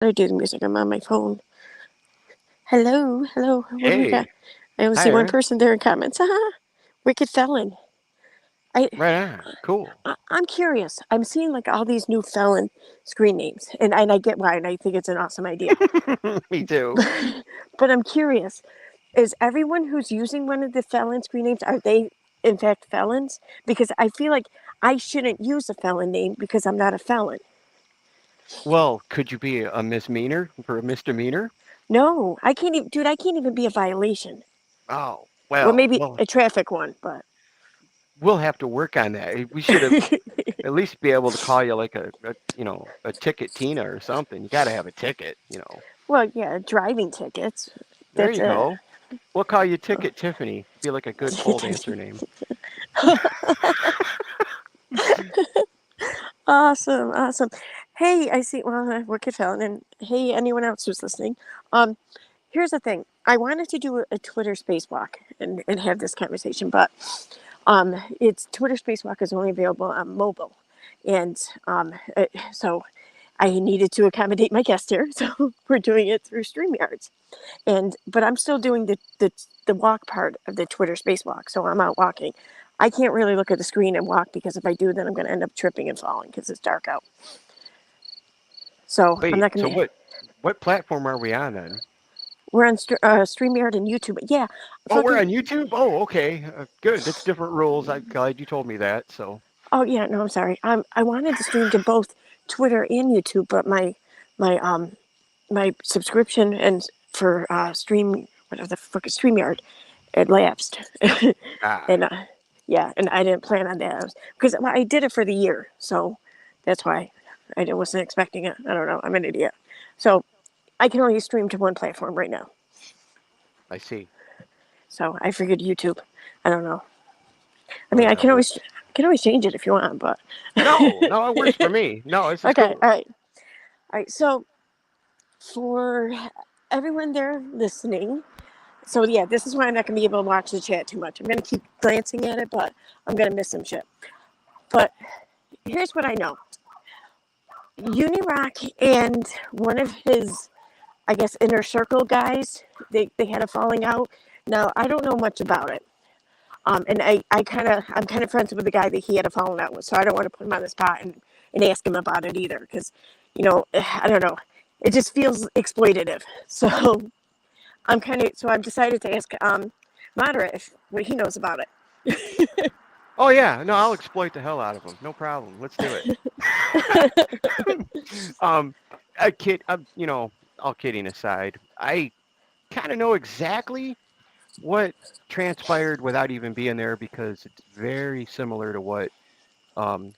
I do the music. I'm on my phone. Hello, hello. What do we got? Hey, I only hi see one there. person there in comments. Haha. Wicked Felon. I, Right on. Cool. I'm curious. I'm seeing like all these new felon screen names, and I get why, and I think it's an awesome idea. Me too. But I'm curious. Is everyone who's using one of the felon screen names, are they in fact felons? Because I feel like I shouldn't use a felon name because I'm not a felon. Well, could you be a misdemeanor for a misdemeanor? No, I can't even, dude. I can't even be a violation. Oh, Well, well, maybe well, a traffic one, but we'll have to work on that. We should have at least be able to call you like a ticket Tina or something. You got to have a ticket. well, yeah, driving tickets. There That's you it. go. We'll call you Ticket Tiffany. Be like a good pole dancer name. Awesome, awesome. Hey, I see. Well, Wicked Felon, and hey, anyone else who's listening. Um, Here's the thing. I wanted to do a Twitter spacewalk and have this conversation, but it's Twitter spacewalk is only available on mobile, and so I needed to accommodate my guest here, so we're doing it through StreamYards. And but I'm still doing the walk part of the Twitter spacewalk, so I'm out walking. I can't really look at the screen and walk because if I do, then I'm going to end up tripping and falling because it's dark out. So I'm Wait, not going so to. what platform are we on then? We're on StreamYard and YouTube. Yeah, Oh, we're fucking. on YouTube. Oh, okay. Good. That's different rules. I'm glad you told me that. So, Oh yeah, no, I'm sorry. I wanted to stream to both Twitter and YouTube, but my my subscription and for stream whatever the fuck is StreamYard, it lapsed, ah, and yeah, and I didn't plan on that because I did it for the year, so that's why I wasn't expecting it. I don't know. I'm an idiot. So I can only stream to one platform right now. I see. So I figured YouTube. I don't know. I mean, Whatever. I can always change it if you want, but No, no, it works for me. No, this is okay. cool. All right. So for everyone there listening, so yeah, this is why I'm not gonna be able to watch the chat too much. I'm gonna keep glancing at it, but I'm gonna miss some shit. But here's what I know: Unirock and one of his, I guess, inner circle guys, they had a falling out. Now I don't know much about it. And I'm kind of friends with the guy that he had a falling out with, so I don't want to put him on the spot and ask him about it either, because, I don't know, it just feels exploitative. So I've decided to ask Moderate if what he knows about it. Oh yeah, no, I'll exploit the hell out of them. No problem. Let's do it. um, I kid. All kidding aside, I kind of know exactly what transpired without even being there because it's very similar to what um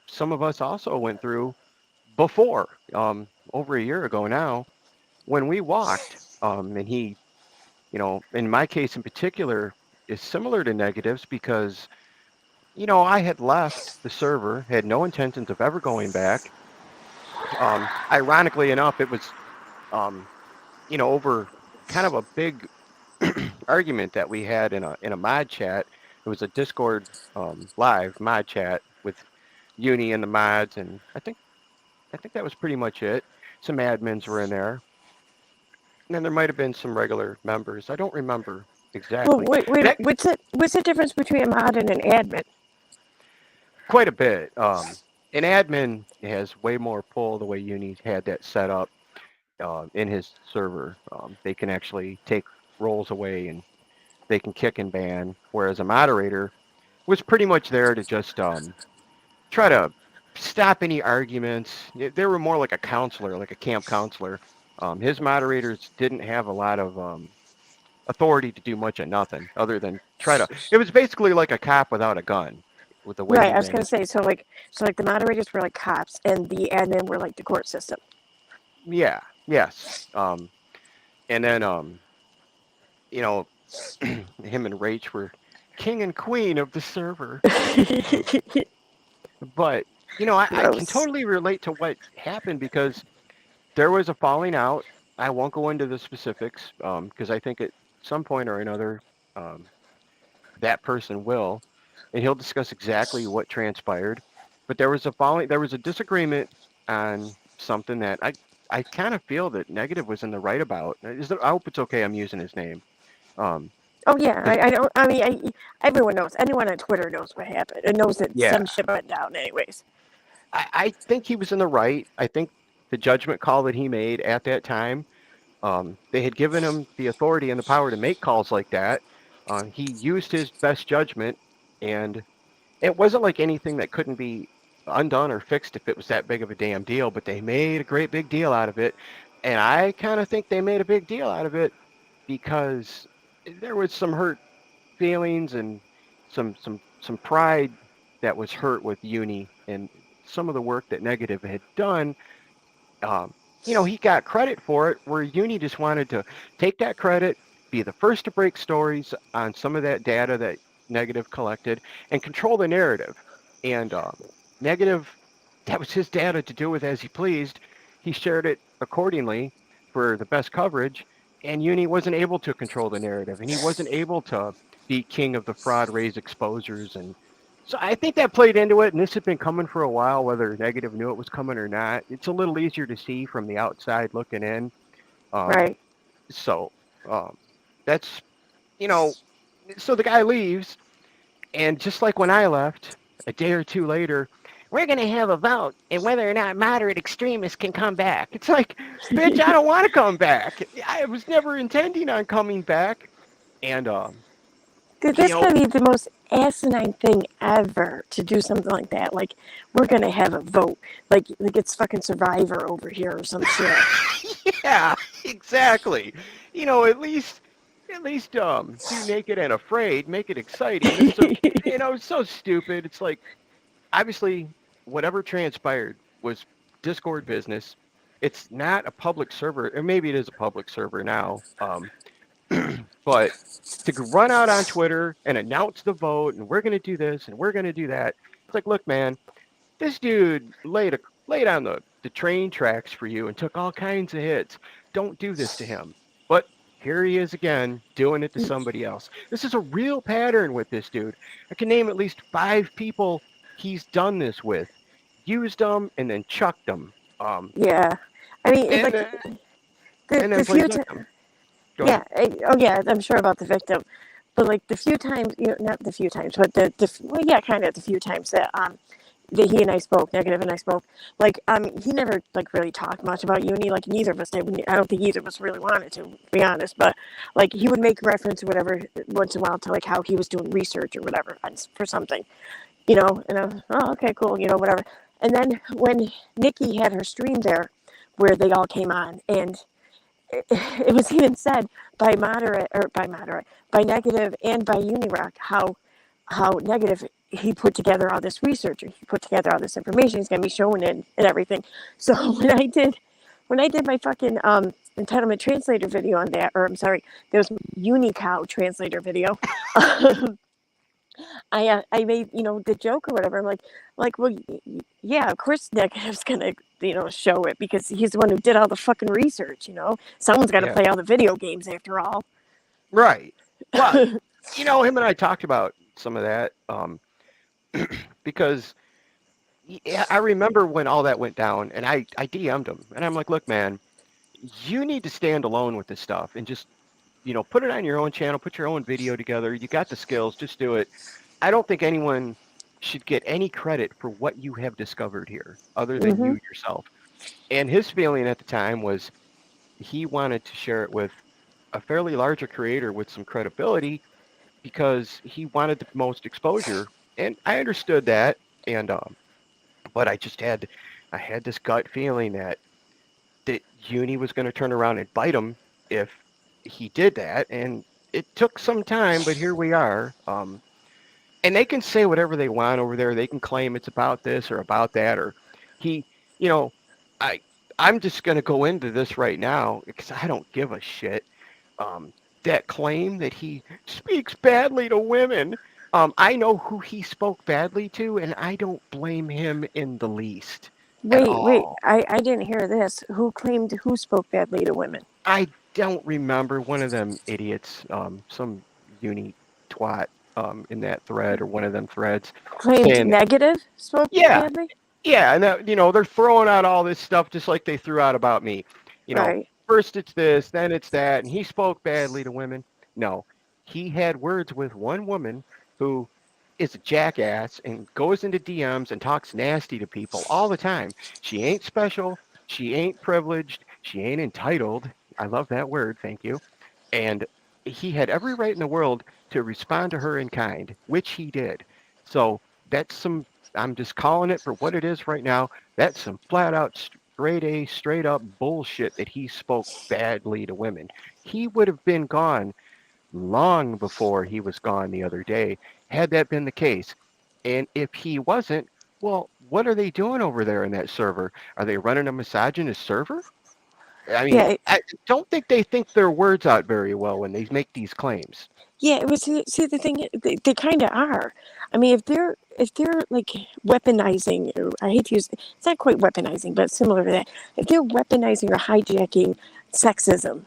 some of us also went through before over a year ago now when we walked and he in my case in particular is similar to negatives because I had left the server, had no intentions of ever going back. Ironically enough, it was um, over kind of a big argument that we had in a mod chat. It was a Discord live mod chat with Uni and the mods, and I think that was pretty much it. Some admins were in there, and then there might have been some regular members. I don't remember Well, exactly. wait, And that what's the difference between a mod and an admin? quite a bit. An admin has way more pull the way Uni had that set up in his server. They can actually take roles away and they can kick and ban, whereas a moderator was pretty much there to just try to stop any arguments. They were more like a counselor, like a camp counselor. His moderators didn't have a lot of authority to do much of nothing other than try to. It was basically like a cop without a gun with the way Right, he I was ran gonna his. say so like the moderators were like cops and the admin were like the court system. Yeah, yes. And then you know, him and Rach were king and queen of the server. Um, but I can Gross. totally relate to what happened because there was a falling out. I won't go into the specifics because I think at some point or another um, that person will, and he'll discuss exactly what transpired. But there was a disagreement on something that I kind of feel that Negative was in the right about. I hope it's okay. I'm using his name. Um, Oh yeah, 'Cause I don't. I mean, everyone knows. Anyone on Twitter knows what happened and knows that yeah, some shit went down. Anyways, I think he was in the right. I think the judgment call that he made at that time, they had given him the authority and the power to make calls like that. He used his best judgment, and it wasn't like anything that couldn't be undone or fixed if it was that big of a damn deal, but they made a great big deal out of it. And I kind of think they made a big deal out of it because there was some hurt feelings and some pride that was hurt with Uni and some of the work that Negative had done. um, he got credit for it, where Uni just wanted to take that credit, be the first to break stories on some of that data that Negative collected, and control the narrative. And Negative, that was his data to do with as he pleased. He shared it accordingly for the best coverage, and Uni wasn't able to control the narrative, and he wasn't able to be king of the fraud, raise exposures, and so I think that played into it, and this had been coming for a while, whether Negative knew it was coming or not. It's a little easier to see from the outside looking in. Um, right? so um, that's, you know, so the guy leaves, and just like when I left, a day or two later, we're going to have a vote and whether or not moderate extremists can come back. It's like, bitch, I don't want to come back. I was never intending on coming back. And, Dude, you that's know, gotta be the most asinine thing ever to do something like that. Like, we're gonna have a vote. Like it's fucking Survivor over here or some shit. yeah, exactly. At least do Naked and Afraid, make it exciting. It's so it's so stupid. It's like, obviously whatever transpired was Discord business. It's not a public server, or maybe it is a public server now. But to run out on Twitter and announce the vote and we're going to do this and we're going to do that. It's like, look, man, this dude laid on the train tracks for you and took all kinds of hits. Don't do this to him. But here he is again doing it to somebody else. This is a real pattern with this dude. I can name at least 5 people he's done this with, used them and then chucked them, Yeah, I mean, it's and like the then played few times. victim. Go ahead. Yeah, oh yeah, I'm sure about the victim, but like the few times, not the few times, but well, yeah, kind of the few times that he and I spoke, Negative and I spoke, like he never like really talked much about Uni, like neither of us did. I don't think either of us really wanted to be honest, but like he would make reference or whatever once in a while to like how he was doing research or whatever for something, and I was, oh, okay, cool, whatever. And then when Nikki had her stream there, where they all came on, and it was even said by Negative and by Unirock how Negative he put together all this research, or he put together all this information he's gonna be showing it and everything. So when I did my fucking entitlement translator video on that, or I'm sorry, there was Unicow translator video. I made the joke or whatever. I'm like well, yeah, of course Negative's gonna show it because he's the one who did all the fucking research. Someone's got to Yeah, play all the video games after all. right. Well, him and I talked about some of that, because yeah, I remember when all that went down, and I DM'd him, and I'm like, look, man, you need to stand alone with this stuff and just put it on your own channel, put your own video together. You got the skills, just do it. I don't think anyone should get any credit for what you have discovered here other than Hmm. you yourself. And his feeling at the time was he wanted to share it with a fairly larger creator with some credibility because he wanted the most exposure. And I understood that. And but I had this gut feeling that Uni was going to turn around and bite him if he did that. And it took some time, but here we are. And they can say whatever they want over there. They can claim it's about this or about that, or he, you know, I, I'm just going to go into this right now because I don't give a shit. Um, that claim that he speaks badly to women. I know who he spoke badly to, and I don't blame him in the least at Wait, all. I didn't hear this. Who spoke badly to women? I don't remember one of them idiots, some uni twat, in that thread or one of them threads Claimed saying, Negative spoke yeah, badly. Yeah, and that, they're throwing out all this stuff just like they threw out about me. You know, Right. first it's this, then it's that, and he spoke badly to women. No, he had words with one woman who is a jackass and goes into DMs and talks nasty to people all the time. She ain't special, she ain't privileged, she ain't entitled. I love that word, thank you. And he had every right in the world to respond to her in kind, which he did. So that's some, I'm just calling it for what it is right now. That's some flat out straight A, straight up bullshit that he spoke badly to women. He would have been gone long before he was gone the other day, had that been the case. And if he wasn't, well, what are they doing over there in that server? Are they running a misogynist server? I mean, Yeah. I don't think they think their words out very well when they make these claims. Yeah, it was see the thing they kind of are. I mean, if they're like weaponizing, or I hate to use it's not quite weaponizing, but similar to that. If they're weaponizing or hijacking sexism,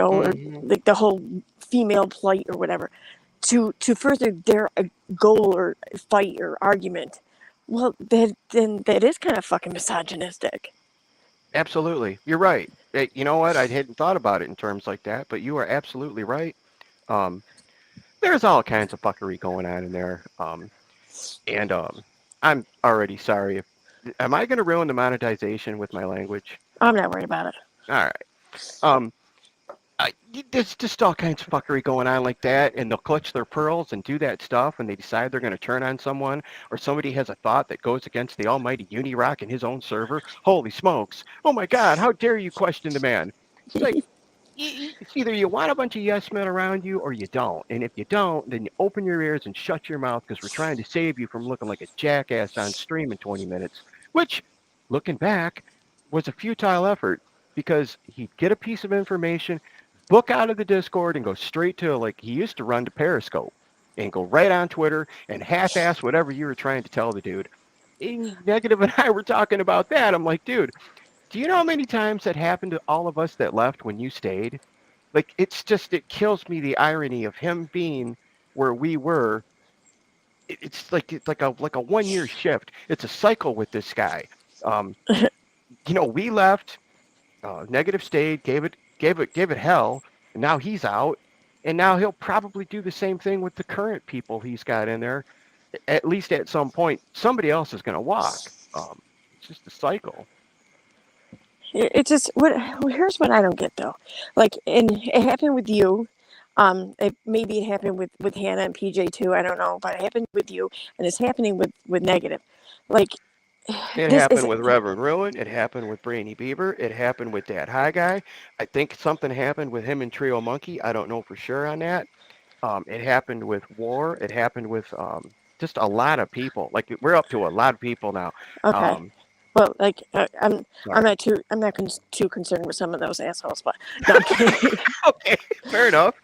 or Hmm. like the whole female plight or whatever, to further their goal or fight or argument, well, then that is kind of fucking misogynistic. Absolutely, you're right. You know what? I hadn't thought about it in terms like that, but you are absolutely right. Um, there's all kinds of fuckery going on in there. And I'm already sorry if. Am I going to ruin the monetization with my language? I'm not worried about it. All right. Um, there's just all kinds of fuckery going on like that, and they'll clutch their pearls and do that stuff when they decide they're going to turn on someone, or somebody has a thought that goes against the almighty Unirock and his own server. Holy smokes! Oh my God! How dare you question the man? It's like it's either you want a bunch of yes men around you or you don't. And if you don't, then you open your ears and shut your mouth because we're trying to save you from looking like a jackass on stream in 20 minutes, which, looking back, was a futile effort because he'd get a piece of information, book out of the Discord, and go straight to, like, he used to run to Periscope and go right on Twitter and half ass whatever you were trying to tell the dude. And Negative and I were talking about that. I'm like, dude, do you know how many times that happened to all of us that left when you stayed? Like, it kills me the irony of him being where we were. It's like a 1 year shift. It's a cycle with this guy. Um, we left, Negative stayed, gave it hell, and now he's out, and now he'll probably do the same thing with the current people he's got in there. At least at some point, somebody else is going to walk. It's just a cycle. It just what here's what I don't get though, like, and it happened with you. Maybe it happened with Hannah and PJ too. I don't know, but it happened with you, and it's happening with Negative. Like, It this is happened with Reverend Ruin. It happened with Brainy Beaver. It happened with Dad High Guy. I think something happened with him and Trio Monkey. I don't know for sure on that. It happened with War. It happened with just a lot of people. Like, we're up to a lot of people now. okay. Um, Well, like, I'm Sorry. not too concerned with some of those assholes, but no, I'm kidding. Okay, fair enough.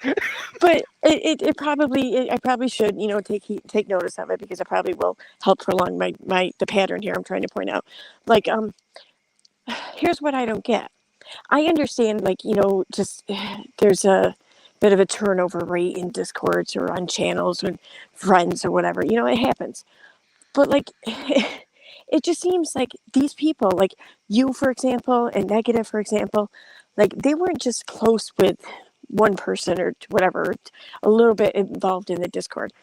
But it probably I probably should take notice of it because it probably will help prolong my the pattern here I'm trying to point out. Like, here's what I don't get. I understand, like, just there's a bit of a turnover rate in discords or on channels with friends or whatever. It happens. But, like, it just seems like these people, like you, for example, and Negative, for example, like, they weren't just close with one person or whatever, a little bit involved in the Discord,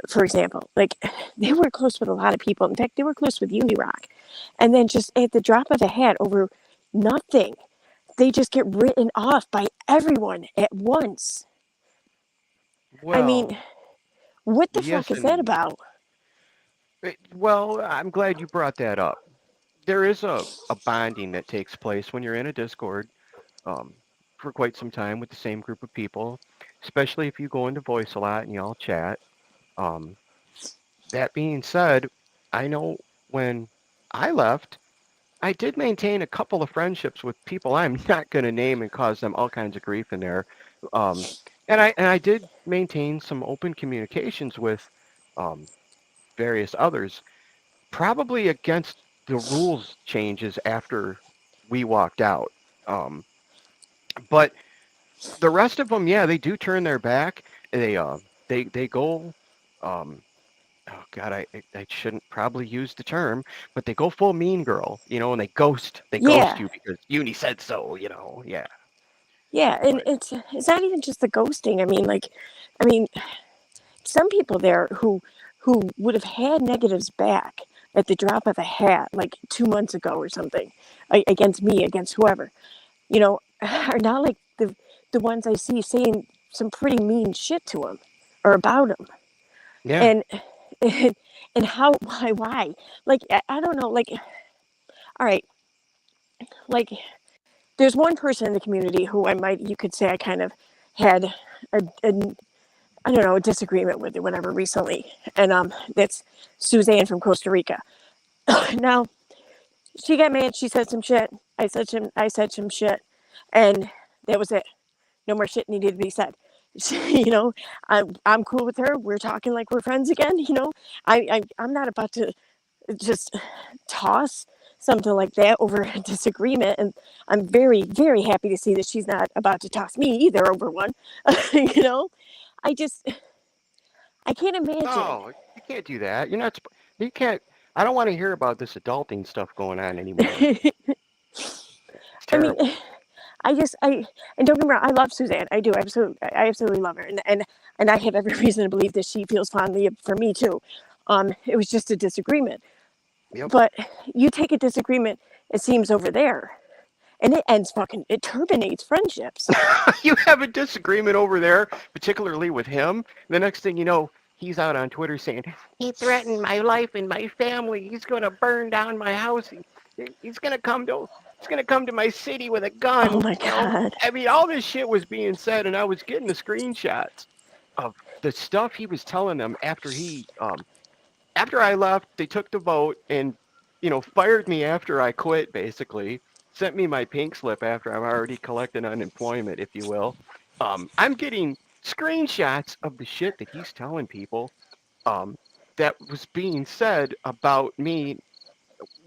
for example. Like, they were close with a lot of people. In fact, they were close with Unirock. And then just at the drop of a hat over nothing, they just get written off by everyone at once. I Well, mean, what the fuck yes is that and about? well, I'm glad you brought that up. There is a bonding that takes place when you're in a Discord um, for quite some time with the same group of people, especially if you go into voice a lot and y'all chat. Um, that being said, I know when I left, I did maintain a couple of friendships with people I'm not going to name and cause them all kinds of grief in there. Um, and I did maintain some open communications with um, various others, probably against the rules changes after we walked out. Um, but the rest of them, yeah, they do turn their back. They go. Um, oh God, I shouldn't probably use the term, but they go full mean girl, and they ghost Yeah, you because Uni said so. Yeah, yeah, and but it's not even just the ghosting. I mean, some people there who would have had negatives back at the drop of a hat, like 2 months ago or something, against me, against whoever, are now like the ones I see saying some pretty mean shit to him or about him, yeah. and and, and how why like I don't know, like, all right, like there's one person in the community who you could say I kind of had a I don't know, a disagreement with or whatever recently, and that's Suzanne from Costa Rica. Now she got mad. She said some shit. I said some shit, and that was it. No more shit needed to be said. I'm cool with her. We're talking like we're friends again. I'm not about to just toss something like that over a disagreement, and I'm very very happy to see that she's not about to toss me either over one. you know, I just I can't imagine. No, you can't do that. You can't. I don't want to hear about this adulting stuff going on anymore. It's I mean, terrible. I and don't get me wrong, I love Suzanne. I do absolutely, I absolutely love her, and I have every reason to believe that she feels fondly for me too. It was just a disagreement, Yep. but you take a disagreement, it seems over there, and it terminates friendships. You have a disagreement over there, particularly with him. The next thing you know, he's out on Twitter saying, he threatened my life and my family. He's going to burn down my house. He's going to come to my city with a Oh gun. my god! I mean, all this shit was being said, and I was getting the screenshots of the stuff he was telling them after I left. They took the vote and fired me after I quit, basically. Sent me my pink slip after I'm already collecting unemployment, if you will. I'm getting screenshots of the shit that he's telling people um, that was being said about me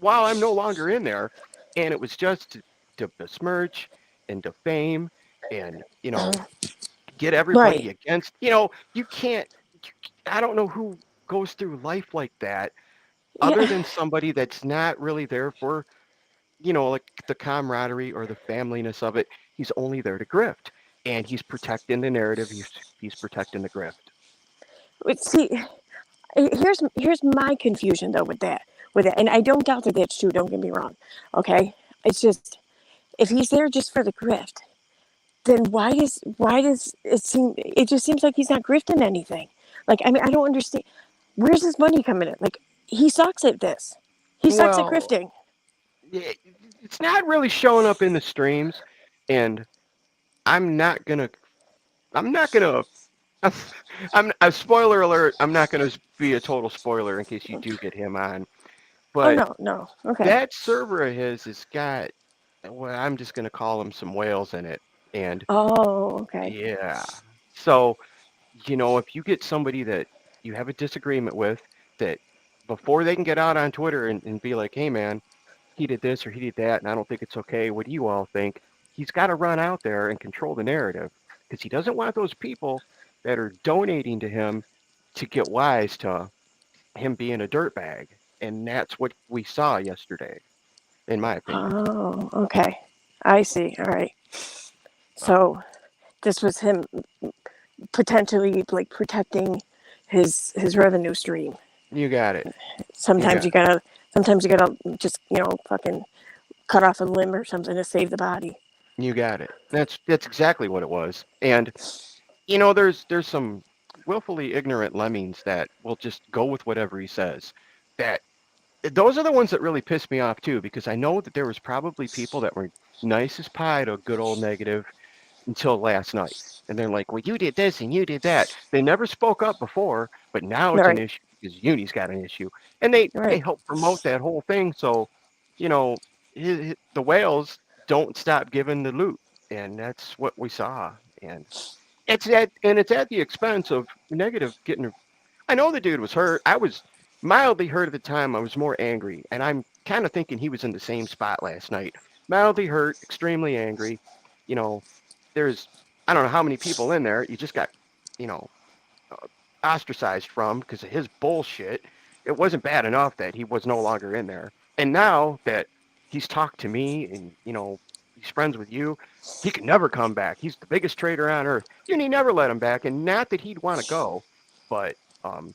while I'm no longer in there. And it was just to besmirch and defame and, get everybody Right? against, you can't, I don't know who goes through life like that other Yeah. than somebody that's not really there for, like the camaraderie or the familyness of it. He's only there to grift, and he's protecting the narrative. He's protecting the grift. See, here's my confusion though with that, and I don't doubt that that's true. Don't get me wrong. Okay, it's just if he's there just for the grift, then why does it seem it just seems like he's not grifting anything. Like, I mean, I don't understand. Where's his money coming in? Like, he sucks at this. He sucks at Well, grifting. it's not really showing up in the streams, and I'm not gonna. I'm not gonna. I'm a spoiler alert. I'm not gonna be a total spoiler in case you do get him on. Oh But no, no. Okay. that server of his has got, well, I'm just gonna call them some whales in it, and Oh, okay. yeah. So if you get somebody that you have a disagreement with, that before they can get out on Twitter and be like, hey man, he did this or he did that, and I don't think it's okay. What do you all think? He's got to run out there and control the narrative because he doesn't want those people that are donating to him to get wise to him being a dirtbag. And that's what we saw yesterday, in my opinion. Oh, okay. I see. All right. Uh, So this was him potentially like protecting his revenue stream. you got it. You Sometimes got you gotta sometimes you gotta just fucking cut off a limb or something to save the body. you got it. That's exactly what it was. And there's some willfully ignorant lemmings that will just go with whatever he says. That those are the ones that really piss me off too, because I know that there was probably people that were nice as pie to a good old negative until last night. And they're like, well, you did this and you did that. They never spoke up before, but now All it's an right. issue because Uni's got an issue. And they Right. help promote that whole thing. So, you know, the whales don't stop giving the loot. And that's what we saw. And it's at the expense of negative getting. I know the dude was hurt. I was mildly hurt at the time. I was more angry, and I'm kind of thinking he was in the same spot last night. Mildly hurt, extremely angry. You know, there's I don't know how many people in there. You just got, you know, uh, ostracized from because of his bullshit. It wasn't bad enough that he was no longer in there. And now that he's talked to me and, he's friends with you, he can never come back. He's the biggest traitor on earth. Uni never let him back. And not that he'd want to go, but um,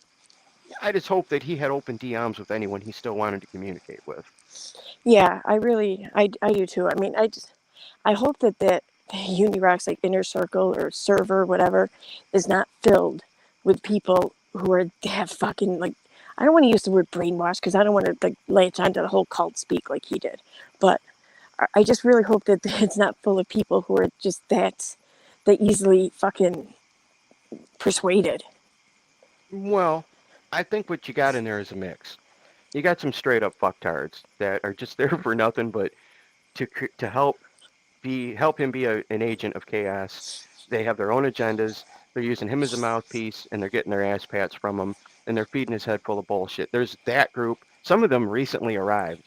I just hope that he had open DMs with anyone he still wanted to communicate with. Yeah, I do too. I mean, I hope that Unirock's like inner circle or server, whatever, is not filled with people who are have fucking like. I don't want to use the word brainwash because I don't want to like latch onto the whole cult speak like he did, but I just really hope that it's not full of people who are just that easily fucking persuaded. Well, I think what you got in there is a mix. You got some straight up fucktards that are just there for nothing but to help him be an agent of chaos. They have their own agendas. They're using him as a mouthpiece, and they're getting their ass pats from him, and they're feeding his head full of bullshit. There's that group. Some of them recently arrived.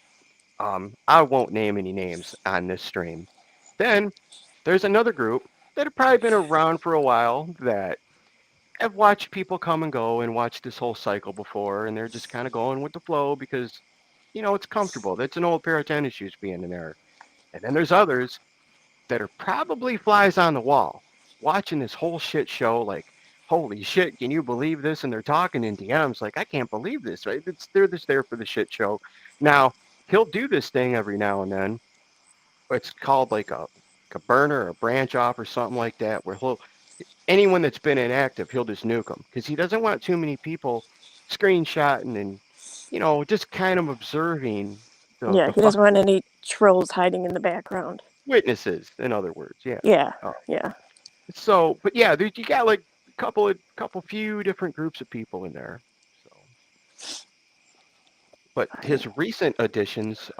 I won't name any names on this stream. Then there's another group that have probably been around for a while that have watched people come and go and watched this whole cycle before, and they're just kind of going with the flow because, it's comfortable. That's an old pair of tennis shoes being in there. And then there's others that are probably flies on the wall, watching this whole shit show like, holy shit, can you believe this? And they're talking in DMs like, I can't believe this, right? They're just there for the shit show. Now, he'll do this thing every now and then. It's called like a burner or a branch off or something like that, where anyone that's been inactive, he'll just nuke them because he doesn't want too many people screenshotting and, just kind of observing Yeah, the he doesn't want any trolls hiding in the background. witnesses, in other words. Yeah. Yeah, Uh, yeah. So, but yeah, you got like a couple few different groups of people in there. So, but his recent additions,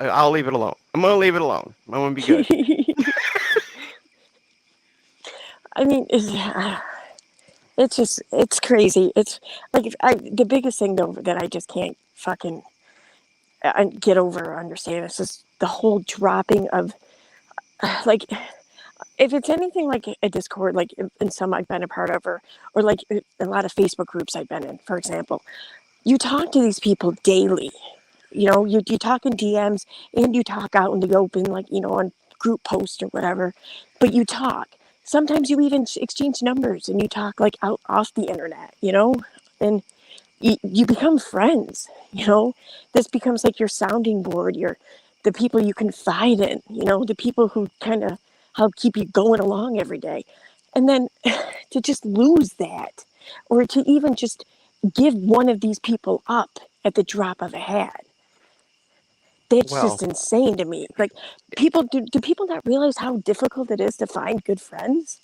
I'll leave it alone. I'm gonna leave it alone. I'm gonna be good. I mean, it's just it's crazy. It's like the biggest thing though that I just can't fucking get over or understand is just the whole dropping of like if it's anything like a Discord, like in some I've been a part of, or like a lot of Facebook groups I've been in, for example, you talk to these people daily. You talk in DMs and you talk out in the open, like on group posts or whatever. But you talk. Sometimes you even exchange numbers and you talk like out off the internet. And you become friends. This becomes like your sounding board, your the people you confide in, the people who kind of help keep you going along every day. And then to just lose that, or to even just give one of these people up at the drop of a hat, that's Well, just insane to me. Like, people do people not realize how difficult it is to find good friends?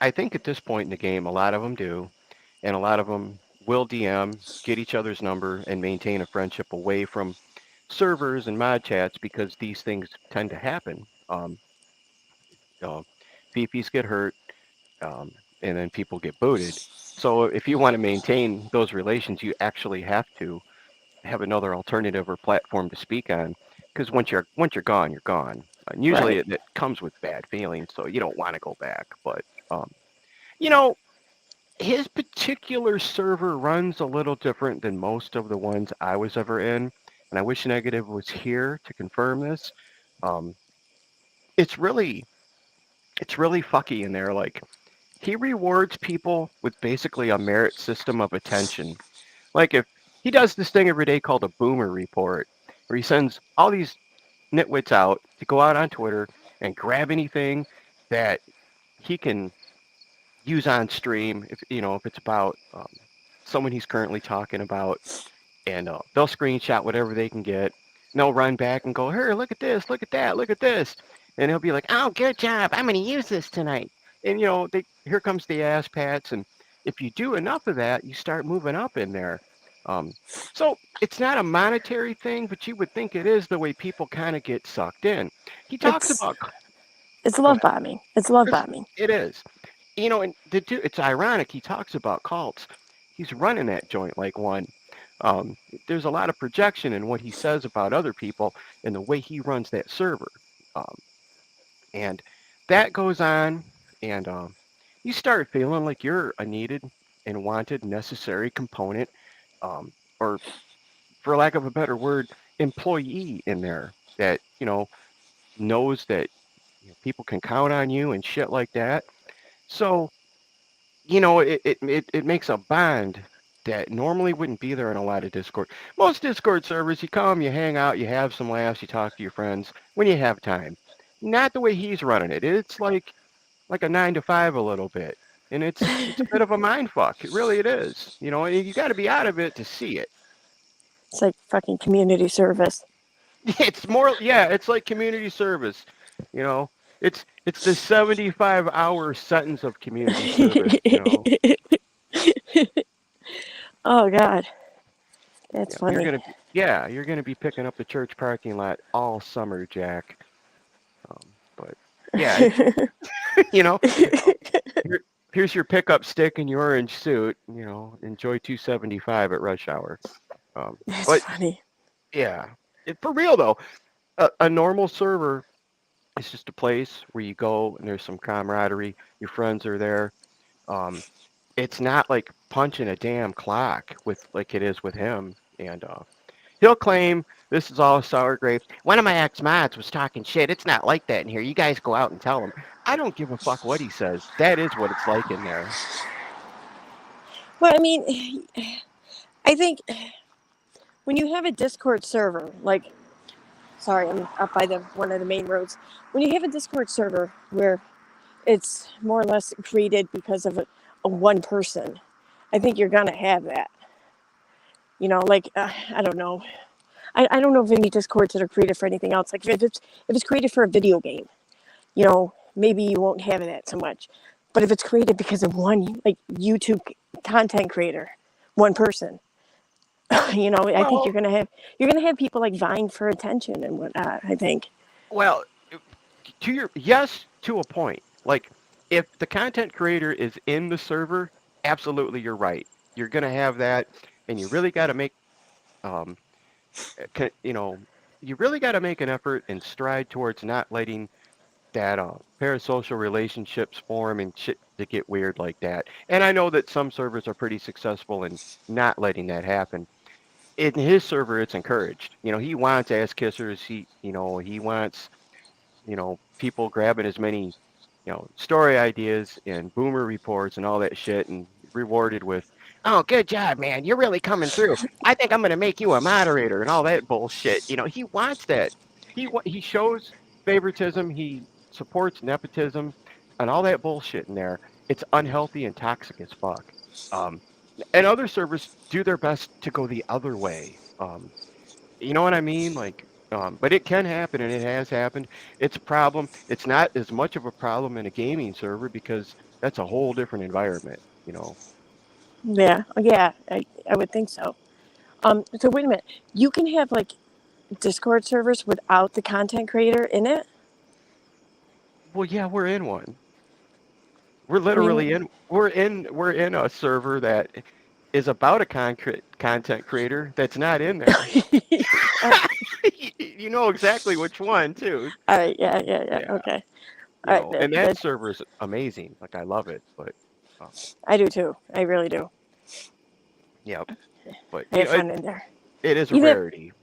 I think at this point in the game, a lot of them do, and a lot of them will DM, get each other's number, and maintain a friendship away from servers and mod chats because these things tend to happen. Uh, VPs get hurt, and then people get booted. So if you want to maintain those relations, you actually have to have another alternative or platform to speak on. Because once you're gone, you're gone. And usually Right. it comes with bad feelings, so you don't want to go back. But um, you know, his particular server runs a little different than most of the ones I was ever in, and I wish Negative was here to confirm this. Um, it's really it's really fucky in there. Like he rewards people with basically a merit system of attention. Like if he does this thing every day called a boomer report, where he sends all these nitwits out to go out on Twitter and grab anything that he can use on stream. If it's about someone he's currently talking about, and they'll screenshot whatever they can get, and they'll run back and go, "Here, look at this, look at that, look at this," and he'll be like, "Oh, good job! I'm going to use this tonight." And here comes the ass pats, and if you do enough of that, you start moving up in there. Um, so it's not a monetary thing, but you would think it is the way people kind of get sucked in. He talks It's about. it's Go love ahead. bombing. It's love bombing. It is. And it's ironic. He talks about cults. He's running that joint like one. Um, there's a lot of projection in what he says about other people and the way he runs that server. Um, and that goes on. and you start feeling like you're a needed and wanted, necessary component, or for lack of a better word, employee in there that knows that people can count on you and shit like that. So it makes a bond that normally wouldn't be there in a lot of Discord. Most Discord servers, you come, you hang out, you have some laughs, you talk to your friends when you have time. Not the way he's running it. It's like a 9 to 5 a little bit, and it's a bit of a mind fuck. It is. And you got to be out of it to see it. It's like fucking community service. It's more, yeah, it's like community service. You know, it's the 75-hour sentence of community service. Oh God, that's You're funny. gonna be, yeah, you're gonna be picking up the church parking lot all summer, Jack. But yeah, it's you know, uh, here, here's your pickup stick and your orange suit. Enjoy 275 at rush hour. That's But funny. yeah, for real though, a normal server is just a place where you go and there's some camaraderie. Your friends are there. Um, it's not like punching a damn clock with like it is with him. And he'll claim this is all sour grapes. One of my ex-mods was talking shit. It's not like that in here. You guys go out and tell him. I don't give a fuck what he says. That is what it's like in there. Well, I mean, I think when you have a Discord server, like, sorry, I'm up by the one of the main roads. When you have a Discord server where it's more or less created because of a one person, I think you're gonna have that. Like I don't know. I don't know of any Discords that are created for anything else. Like if it's created for a video game, maybe you won't have that so much. But if it's created because of one like YouTube content creator, one person, I think Well, you're gonna have people like vying for attention and whatnot. I think. well, to your yes, to a point. Like if the content creator is in the server, absolutely you're right. You're gonna have that, and you really got to make um, ca- you know, you really got to make an effort and stride towards not letting that parasocial relationships form and shit to get weird like that. And I know that some servers are pretty successful in not letting that happen. In his server, it's encouraged. He wants ass kissers. He wants people grabbing as many, story ideas and boomer reports and all that shit and rewarded with, oh, good job, man. You're really coming through. I think I'm going to make you a moderator and all that bullshit. He wants that. He shows favoritism. He supports nepotism and all that bullshit in there. It's unhealthy and toxic as fuck. Um, and other servers do their best to go the other way. You know what I mean? Like, but it can happen, and it has happened. It's a problem. It's not as much of a problem in a gaming server because that's a whole different environment. Yeah, yeah, I would think so. So wait a minute. You can have like Discord servers without the content creator in it. Well, yeah, we're in one. We're What do you literally mean? in. We're in a server that is about a concrete content creator that's not in there. All right, You know exactly which one too. all right, yeah, yeah, yeah. Yeah, Okay, all right. That and that that server is amazing. Like I love it, but um, I do too. I really do. yeah, but I have fun in there. it is a Even if rarity.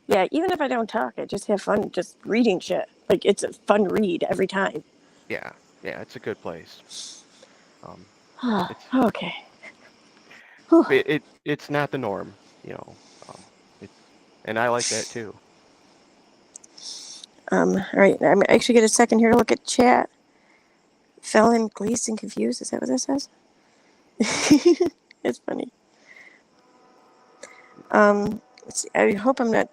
Yeah, even if I don't talk, I just have fun just reading shit. Like it's a fun read every time. Yeah, yeah, it's a good place. Um, it's Okay. Whew. it's not the norm, you know. Um, it, and I like that too. All right. I'm actually get a second here to look at chat. Felon, glazed and confused. Is that what that says? It's funny. Let's see, I hope I'm not.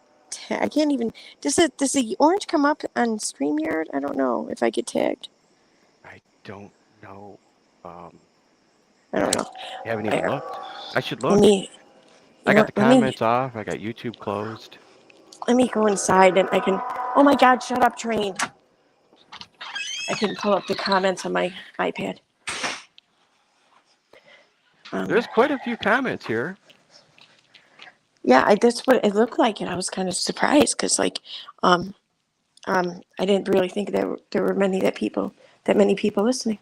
I can't even. Does the orange come up on Streamyard? I don't know if I get tagged. I don't know. Um, I don't I know. haven't even There. looked. I should Let look. me. You I know got the what? Let me. comments off. I got YouTube closed. Let me go inside and I can. Oh my God! Shut up, train. I can pull up the comments on my iPad. Um, There's quite a few comments here. yeah, that's what it looked like, and I was kind of surprised because, like, I didn't really think there were many that many people listening.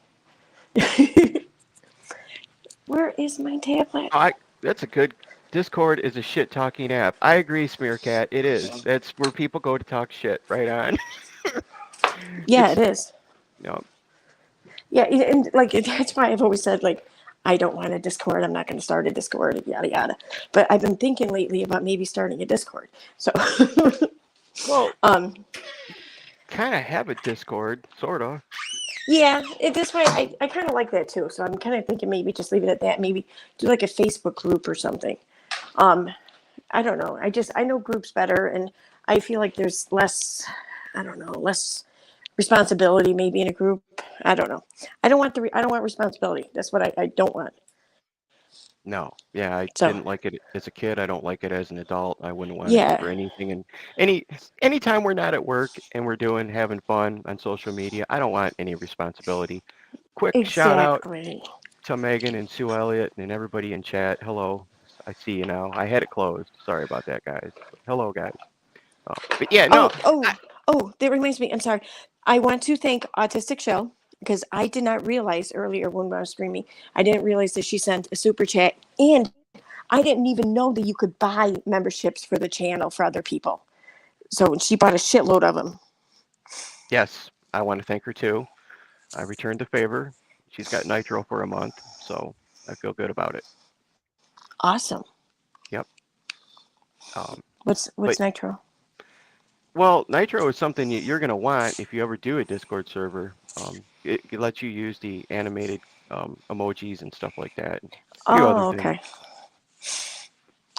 Where is my tablet? That's a good. Discord is a shit talking app. I agree, Smearcat. It is. That's where people go to talk shit. Right on. Yeah, it It's is. you know, Yeah, and like that's why I've always said like I don't want a Discord. I'm not going to start a Discord. Yada yada. But I've been thinking lately about maybe starting a Discord. So, well, um, kind of have a Discord, sort of. yeah, this way I kind of like that too. So I'm kind of thinking maybe just leave it at that. Maybe do like a Facebook group or something. Um, I don't know. I know groups better, and I feel like there's less. I don't know, less responsibility maybe in a group. I don't know. I don't want responsibility. That's what I don't want. No, yeah, I So didn't like it as a kid. I don't like it as an adult. I wouldn't want it yeah, for anything. And any anytime we're not at work and we're doing having fun on social media, I don't want any responsibility. Quick shout out exactly. to Megan and Sue Elliott and everybody in chat. Hello, I see you now. I had it closed. Sorry about that, guys. But hello, guys. But yeah, no, Oh, oh, oh, that reminds me. I'm sorry. I want to thank Autistic Shell because I did not realize earlier when I was streaming, I didn't realize that she sent a super chat. And I didn't even know that you could buy memberships for the channel for other people. So she bought a shitload of them. yes, I want to thank her too. I returned the favor. She's got Nitro for a month, so I feel good about it. Awesome. Yep. Um, What's but Nitro? well, Nitro is something you're going to want if you ever do a Discord server. It lets you use the animated emojis and stuff like that, and a few other Oh, things. okay.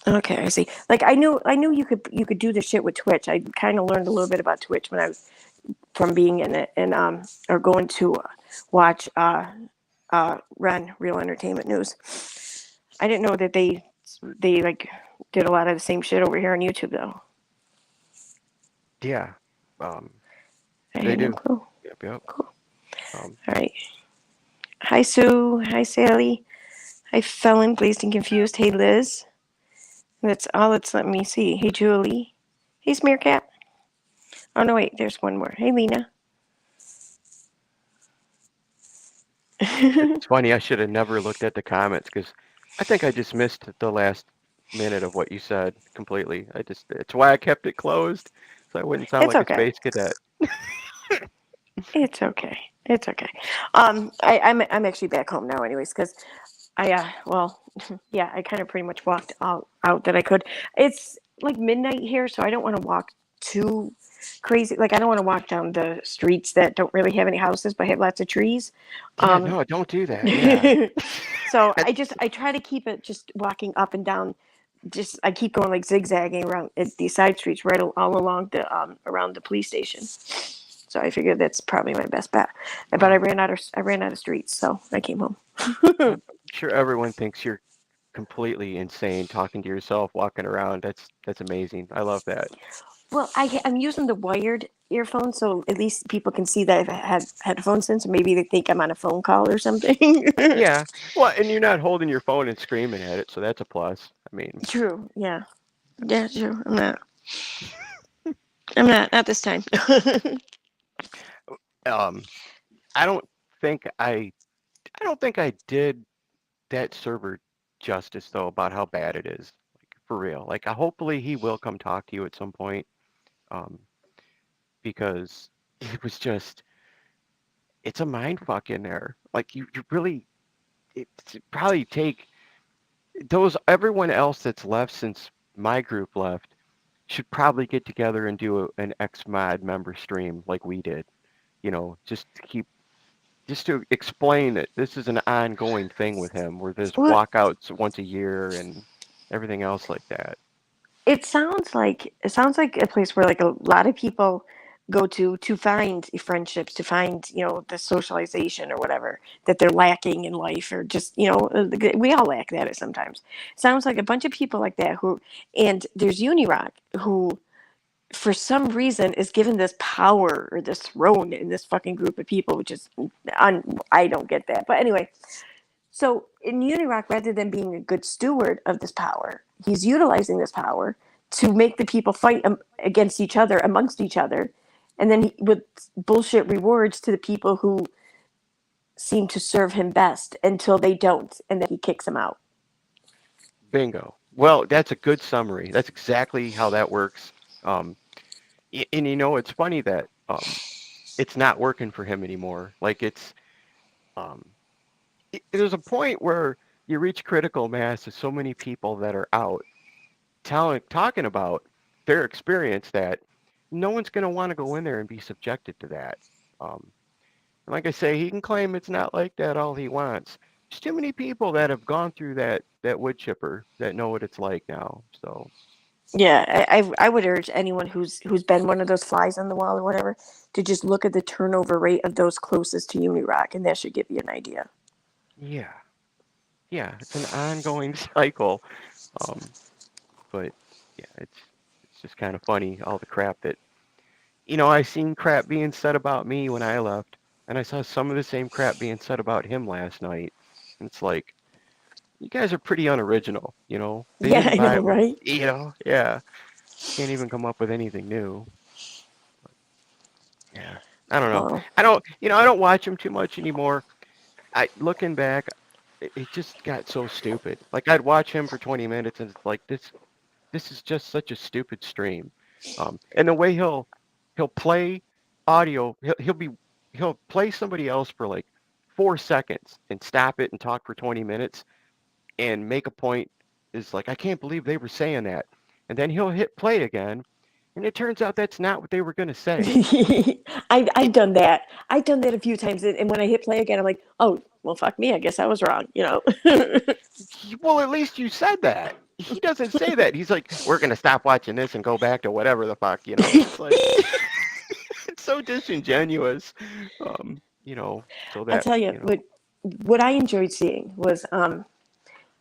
Okay, I see. Like I knew you could do this shit with Twitch. I kind of learned a little bit about Twitch when I was from being in it and or going to watch Run Real Entertainment News. I didn't know that they like did a lot of the same shit over here on YouTube though. Yeah, um, I they had no do. clue. Yep, yep. Cool. Um, All right. Hi Sue. Hi Sally. Hi Felon, Glazed and Confused. Hey Liz. That's all it's let me see. Hey Julie. Hey Smearcat. Oh no wait, there's one more. Hey Lena. it's funny. I should have never looked at the comments because I think I just missed the last minute of what you said completely. It's why I kept it closed, so I wouldn't sound It's like a okay. space cadet. It's okay. It's okay. I'm actually back home now, anyways, because well, yeah, I kind of pretty much walked out that I could. It's like midnight here, so I don't want to walk too crazy. Like I don't want to walk down the streets that don't really have any houses but have lots of trees. Yeah, Um, no, don't do that. Yeah. so I try to keep it just walking up and down. Just I keep going like zigzagging around these side streets right all along the around the police station. So I figured that's probably my best bet. But Well, I ran out of streets, so I came home. I'm sure everyone thinks you're completely insane talking to yourself, walking around. That's amazing. I love that. Well, I'm using the wired earphones, so at least people can see that I've had headphones in, so maybe they think I'm on a phone call or something. Yeah. Well, and you're not holding your phone and screaming at it, so that's a plus. I mean, True. Yeah. Yeah. True. I'm not. I'm not. Not this time. um, I don't think I don't think I did that server justice though about how bad it is. Like for real. Like hopefully he will come talk to you at some point. Um, because it was just it's a mind fuck in there. Like you really it's probably take those everyone else that's left since my group left should probably get together and do an XMod member stream like we did. You know, just to explain that this is an ongoing thing with him, where there's Well, walkouts once a year and everything else like that. it sounds like a place where like a lot of people go to find friendships, to find the socialization or whatever that they're lacking in life, or just we all lack that at sometimes. Sounds like a bunch of people like that who, and there's Unirock who for some reason is given this power or this throne in this fucking group of people, which is I don't get that, but anyway. So in Unirock, rather than being a good steward of this power, he's utilizing this power to make the people fight against each other, amongst each other, and then with bullshit rewards to the people who seem to serve him best until they don't, and then he kicks them out. Bingo. Well, that's a good summary. That's exactly how that works. Um, and it's funny that it's not working for him anymore. Like um, there's a point where you reach critical mass of so many people that are out talking about their experience that no one's going to want to go in there and be subjected to that. Um, like I say, he can claim it's not like that all he wants. There's too many people that have gone through that wood chipper that know what it's like now. So Yeah, I would urge anyone who's been one of those flies on the wall or whatever to just look at the turnover rate of those closest to Unirock, and that should give you an idea. yeah, yeah, it's an ongoing cycle. Um, but yeah, it's just kind of funny all the crap that I seen crap being said about me when I left, and I saw some of the same crap being said about him last night. And it's like, you guys are pretty unoriginal, They Yeah, didn't I buy know, what, right? yeah. Can't even come up with anything new. Yeah. I don't know. Oh, I don't watch him too much anymore. Looking back, it just got so stupid. Like I'd watch him for 20 minutes and it's like this is just such a stupid stream. And the way he'll play audio, he'll play somebody else for like 4 seconds and stop it and talk for 20 minutes and make a point is like, I can't believe they were saying that. And then he'll hit play again, and it turns out that's not what they were going to say. I've It, done that. I've done that a few times, and when I hit play again, I'm like, oh, well, fuck me. I guess I was wrong. well, at least you said that. He doesn't say that. He's like, we're going to stop watching this and go back to whatever the fuck. It's like, it's so disingenuous. So I'll that, tell you what I enjoyed seeing was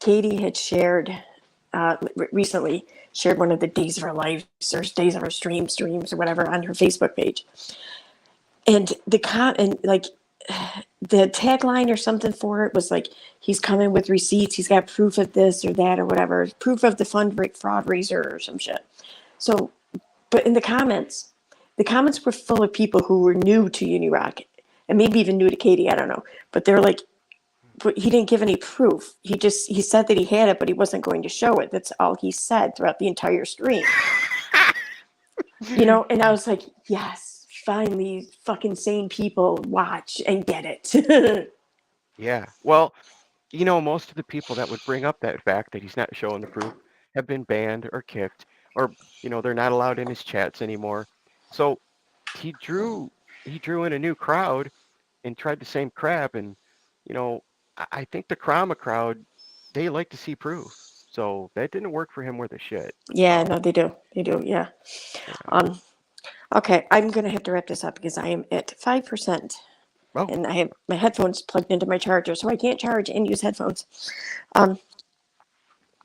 Katie had shared recently shared one of the days of her life or days of her streams or whatever on her Facebook page, and and like the tagline or something for it was like, he's coming with receipts, he's got proof of this or that or whatever, proof of the fraud raiser or some shit. So, but in the comments were full of people who were new to Unirock and maybe even new to Katie, I don't know, but they're like, but he didn't give any proof. He said that he had it, but he wasn't going to show it. That's all he said throughout the entire stream. And I was like, yes, finally fucking sane people watch and get it. yeah. Well, most of the people that would bring up that fact that he's not showing the proof have been banned or kicked, or they're not allowed in his chats anymore. So he drew he drew in a new crowd and tried the same crap, and you know I think the Krama crowd, they like to see proof. So that didn't work for him worth a shit. Yeah, Um, no, they do. They do. Yeah. yeah. Um, okay, I'm gonna have to wrap this up because I am at 5%, Oh, and I have my headphones plugged into my charger, so I can't charge and use headphones. Um,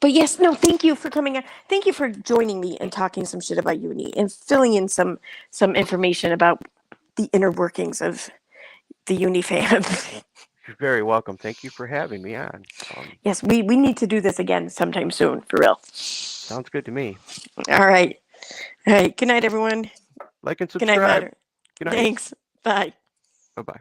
but yes, no, thank you for coming. Thank you for joining me and talking some shit about uni and filling in some information about the inner workings of the uni fan. you're very welcome. Thank you for having me on. Yes, we need to do this again sometime soon, for real. Sounds good to me. All right. All right. Good night, everyone. Like and Good night, subscribe. Matter. Good night. Thanks. Bye. Bye bye.